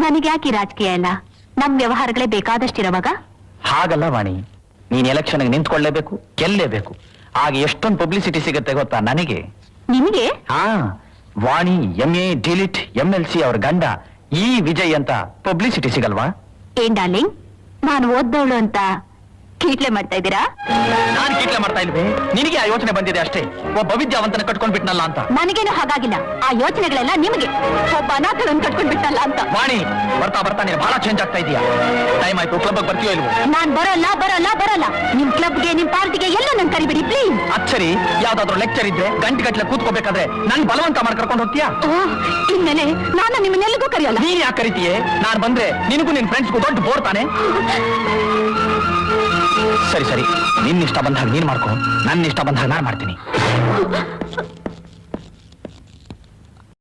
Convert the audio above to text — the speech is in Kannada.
ನನಗೆ ಯಾಕೆ ರಾಜಕೀಯ ಇಲ್ಲ? ನಮ್ ವ್ಯವಹಾರಗಳೇ ಬೇಕಾದಷ್ಟಿರುವಾಗ. ಹಾಗಲ್ಲ ವಾಣಿ, ನೀನ್ ಎಲೆಕ್ಷನ್ಗೆ ನಿಂತ್ಕೊಳ್ಳೇಬೇಕು, ಗೆಲ್ಲೇಬೇಕು. ಆಗ ಎಷ್ಟೊಂದು ಪಬ್ಲಿಸಿಟಿ ಸಿಗುತ್ತೆ ಗೊತ್ತಾ ನನಗೆ? ನಿಮಗೆ? ಹಾ, ವಾಣಿ MA ಡಿಲಿಟ್ MLC ಅವ್ರ ಗಂಡ ಈ ವಿಜಯ್ ಅಂತ ಪಬ್ಲಿಸಿಟಿ ಸಿಗಲ್ವಾ? ಏನ್ ಡಾರ್ಲಿಂಗ್, ನಾನು ಓದ್ದವಳು ಅಂತ ಕೀಟ್ಲೆ ಮಾಡ್ತಾ ಇದ್ದೀರಾ? ನಾನು ಕೀಟ್ಲೆ ಮಾಡ್ತಾ ಇಲ್ವೇ? ನಿನಗೆ ಆ ಯೋಚನೆ ಬಂದಿದೆ ಅಷ್ಟೇ. ಒಬ್ಬ ವಿದ್ಯಾವಂತನ ಕಟ್ಕೊಂಡ್ಬಿಟ್ನಲ್ಲ ಅಂತ. ನನಗೇನು ಹಾಗಾಗಿಲ್ಲ. ಆ ಯೋಚನೆಗಳೆಲ್ಲ ನಿಮಗೆ. ಒಬ್ಬ ಅನಾಥಳನ್ನು ಕಟ್ಕೊಂಡ್ಬಿಟ್ಟಲ್ಲ ಅಂತ. ವಾಣಿ, ಬರ್ತಾ ಬರ್ತಾ ನೀನು ಬಹಳ ಚೇಂಜ್ ಆಗ್ತಾ ಇದೀಯಾ. ಟೈಮ್ ಆಯ್ತು, ಕ್ಲಬ್ ಬರ್ತೀಯೋ ಇಲ್ವೋ? ನಾನ್ ಬರಲ್ಲ. ನಿಮ್ ಕ್ಲಬ್ಗೆ, ನಿಮ್ ಪಾರ್ಟಿಗೆ ಎಲ್ಲ ನನ್ ಕರಿಬಿಡಿ ಪ್ಲೀಸ್. ಅಚ್ಚರಿ, ಯಾವ್ದಾದ್ರು ಲೆಕ್ಚರ್ ಇದ್ರೆ ಗಂಟೆ ಕೂತ್ಕೋಬೇಕಾದ್ರೆ ನನ್ ಬಲವಂತ ಮಾಡಿ ಕರ್ಕೊಂಡು ಹೋಗ್ತೀಯಾ? ಇನ್ಮೇಲೆ ನಾನು ನಿಮ್ಮನ್ನೆಲ್ಲಿಗೂ ಕರೆಯಲ್ಲ. ನೀನ್ ಯಾಕೆ ಕರಿತೀಯೇ? ನಾನ್ ಬಂದ್ರೆ ನಿನಗೂ ನಿನ್ ಫ್ರೆಂಡ್ಸ್ಗೂ ದೊಡ್ಡ ಬೋರ್ ತಾನೆ. ಸರಿ, ನಿನ್ನ ಇಷ್ಟ ಬಂದಾಗ ನೀನ್ ಮಾಡ್ಕೊ, ನನ್ನ ಇಷ್ಟ ಬಂದಾಗ ನಾನ್ ಮಾಡ್ತೀನಿ.